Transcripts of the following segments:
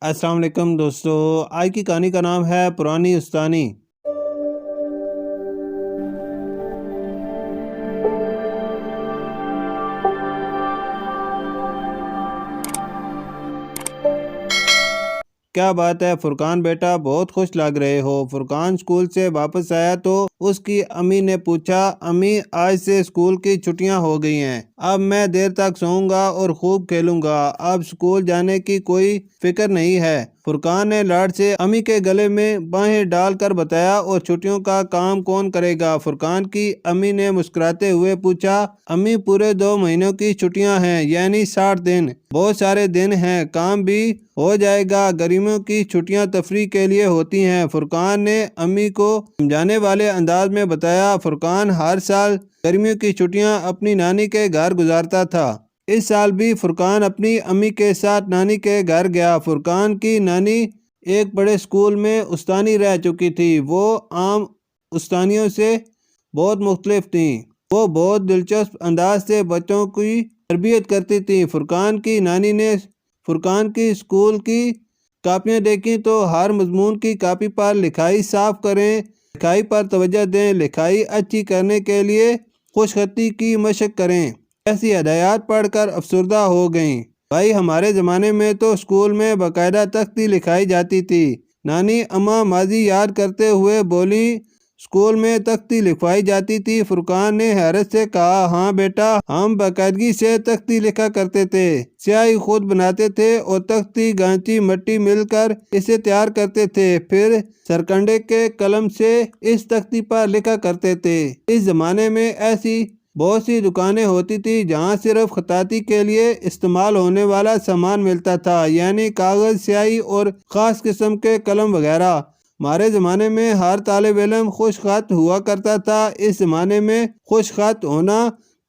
السلام علیکم دوستو، آج کی کہانی کا نام ہے پرانی استانی۔ کیا بات ہے فرقان بیٹا، بہت خوش لگ رہے ہو۔ فرقان اسکول سے واپس آیا تو اس کی امی نے پوچھا، امی آج سے اسکول کی چھٹیاں ہو گئی ہیں، اب میں دیر تک سوؤں گا اور خوب کھیلوں گا، اب اسکول جانے کی کوئی فکر نہیں ہے۔ فرقان نے لاڈ سے امی کے گلے میں باہیں ڈال کر بتایا، اور چھٹیوں کا کام کون کرے گا؟ فرقان کی امی نے مسکراتے ہوئے پوچھا، امی پورے 2 مہینوں کی چھٹیاں ہیں، یعنی 60 دن، بہت سارے دن ہیں، کام بھی ہو جائے گا۔ گرمیوں کی چھٹیاں تفریح کے لیے ہوتی ہیں، فرقان نے امی کو سمجھانے والے انداز میں بتایا۔ فرقان ہر سال گرمیوں کی چھٹیاں اپنی نانی کے گھر گزارتا تھا۔ اس سال بھی فرقان اپنی امی کے ساتھ نانی کے گھر گیا۔ فرقان کی نانی ایک بڑے اسکول میں استانی رہ چکی تھی، وہ عام استانیوں سے بہت مختلف تھیں، وہ بہت دلچسپ انداز سے بچوں کی تربیت کرتی تھیں۔ فرقان کی نانی نے فرقان کی اسکول کی کاپیاں دیکھیں تو ہر مضمون کی کاپی پر لکھائی صاف کریں، لکھائی پر توجہ دیں، لکھائی اچھی کرنے کے لیے خوش خطی کی مشق کریں، ایسی ہدایات پڑھ کر افسردہ ہو گئیں۔ بھائی ہمارے زمانے میں تو اسکول میں باقاعدہ تختی لکھائی جاتی تھی۔ نانی اماں ماضی یاد کرتے ہوئے بولی، اسکول میں تختی لکھوائی جاتی تھی؟ فرقان نے حیرت سے کہا، ہاں بیٹا، ہم باقاعدگی سے تختی لکھا کرتے تھے، سیاہی خود بناتے تھے اور تختی گانچی مٹی مل کر اسے تیار کرتے تھے، پھر سرکنڈے کے قلم سے اس تختی پر لکھا کرتے تھے۔ اس زمانے میں ایسی بہت سی دکانیں ہوتی تھی جہاں صرف خطاطی کے لیے استعمال ہونے والا سامان ملتا تھا، یعنی کاغذ، سیاہی اور خاص قسم کے قلم وغیرہ۔ ہمارے زمانے میں ہر طالب علم خوش خط ہوا کرتا تھا۔ اس زمانے میں خوش خط ہونا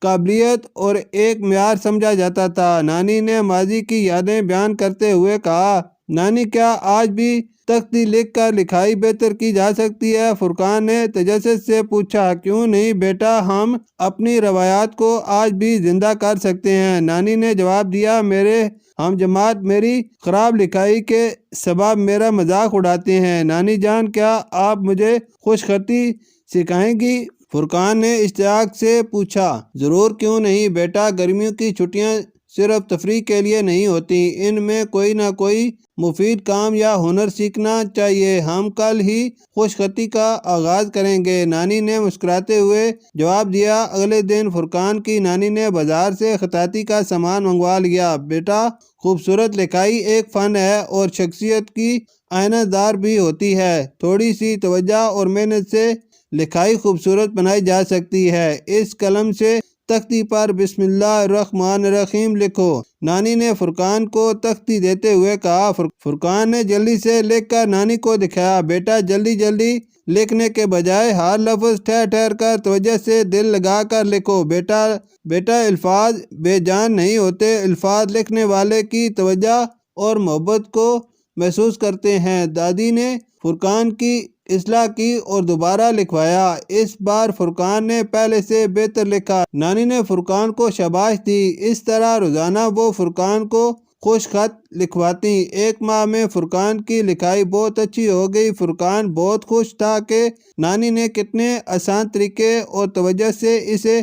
قابلیت اور ایک معیار سمجھا جاتا تھا۔ نانی نے ماضی کی یادیں بیان کرتے ہوئے کہا، نانی کیا آج بھی تختی لکھ کر لکھائی بہتر کی جا سکتی ہے؟ فرقان نے تجسس سے پوچھا، کیوں نہیں بیٹا، ہم اپنی روایات کو آج بھی زندہ کر سکتے ہیں۔ نانی نے جواب دیا، میرے ہم جماعت میری خراب لکھائی کے سبب میرا مذاق اڑاتے ہیں۔ نانی جان، کیا آپ مجھے خوش خطی سکھائیں گی؟ فرقان نے اشتیاق سے پوچھا، ضرور، کیوں نہیں بیٹا، گرمیوں کی چھٹیاں صرف تفریح کے لیے نہیں ہوتی، ان میں کوئی نہ کوئی مفید کام یا ہنر سیکھنا چاہیے۔ ہم کل ہی خوش خطی کا آغاز کریں گے۔ نانی نے مسکراتے ہوئے جواب دیا۔ اگلے دن فرقان کی نانی نے بازار سے خطاطی کا سامان منگوا لیا۔ بیٹا، خوبصورت لکھائی ایک فن ہے اور شخصیت کی آئینہ دار بھی ہوتی ہے، تھوڑی سی توجہ اور محنت سے لکھائی خوبصورت بنائی جا سکتی ہے۔ اس قلم سے تختی پر بسم اللہ الرحمن الرحیم لکھو۔ نانی نے فرقان کو تختی دیتے ہوئے کہا۔ فرقان نے جلدی سے لکھ کر نانی کو دکھایا۔ بیٹا، جلدی جلدی لکھنے کے بجائے ہر لفظ ٹھہر ٹھہر کر توجہ سے دل لگا کر لکھو۔ بیٹا الفاظ بے جان نہیں ہوتے، الفاظ لکھنے والے کی توجہ اور محبت کو محسوس کرتے ہیں۔ دادی نے فرقان کی اصلاح کی اور دوبارہ لکھوایا۔ اس بار فرقان نے پہلے سے بہتر لکھا۔ نانی نے فرقان کو شاباش دی۔ اس طرح روزانہ وہ فرقان کو خوش خط لکھواتی۔ 1 ماہ میں فرقان کی لکھائی بہت اچھی ہو گئی۔ فرقان بہت خوش تھا کہ نانی نے کتنے آسان طریقے اور توجہ سے اسے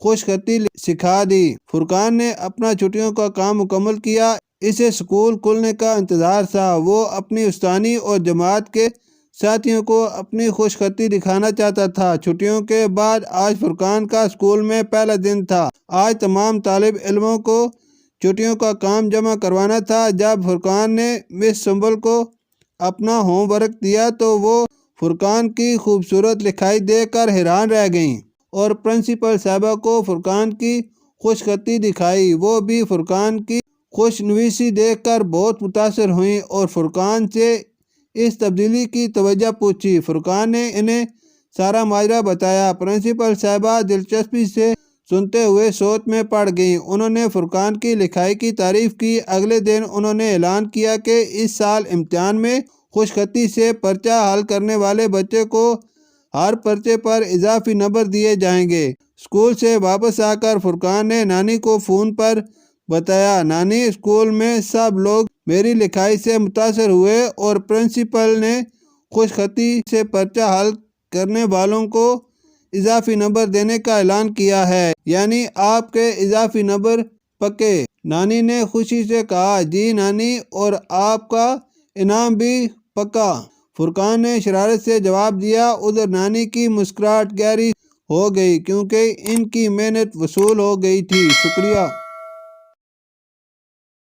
خوش خطی سکھا دی۔ فرقان نے اپنا چھٹیوں کا کام مکمل کیا۔ اسے اسکول کھلنے کا انتظار تھا۔ وہ اپنی استانی اور جماعت کے ساتھیوں کو اپنی خوش خطی دکھانا چاہتا تھا۔ چھٹیوں کے بعد آج فرقان کا اسکول میں پہلا دن تھا۔ آج تمام طالب علموں کو چھٹیوں کا کام جمع کروانا تھا۔ جب فرقان نے مس سنبل کو اپنا ہوم ورک دیا تو وہ فرقان کی خوبصورت لکھائی دیکھ کر حیران رہ گئیں، اور پرنسپل صاحبہ کو فرقان کی خوش خطی دکھائی۔ وہ بھی فرقان کی خوش نویسی دیکھ کر بہت متاثر ہوئیں اور فرقان سے اس تبدیلی کی توجہ پوچھی۔ فرقان نے انہیں سارا ماجرا بتایا۔ پرنسپل صاحبہ دلچسپی سے سنتے ہوئے سوچ میں پڑ گئیں۔ انہوں نے فرقان کی لکھائی کی تعریف کی۔ اگلے دن انہوں نے اعلان کیا کہ اس سال امتحان میں خوش خطی سے پرچہ حل کرنے والے بچے کو ہر پرچے پر اضافی نمبر دیے جائیں گے۔ اسکول سے واپس آ کر فرقان نے نانی کو فون پر بتایا، نانی، اسکول میں سب لوگ میری لکھائی سے متاثر ہوئے اور پرنسپل نے خوش خطی سے پرچہ حل کرنے والوں کو اضافی نمبر دینے کا اعلان کیا ہے، یعنی آپ کے اضافی نمبر پکے۔ نانی نے خوشی سے کہا، جی نانی، اور آپ کا انعام بھی پکا۔ فرقان نے شرارت سے جواب دیا۔ ادھر نانی کی مسکراہٹ گہری ہو گئی کیونکہ ان کی محنت وصول ہو گئی تھی۔ شکریہ۔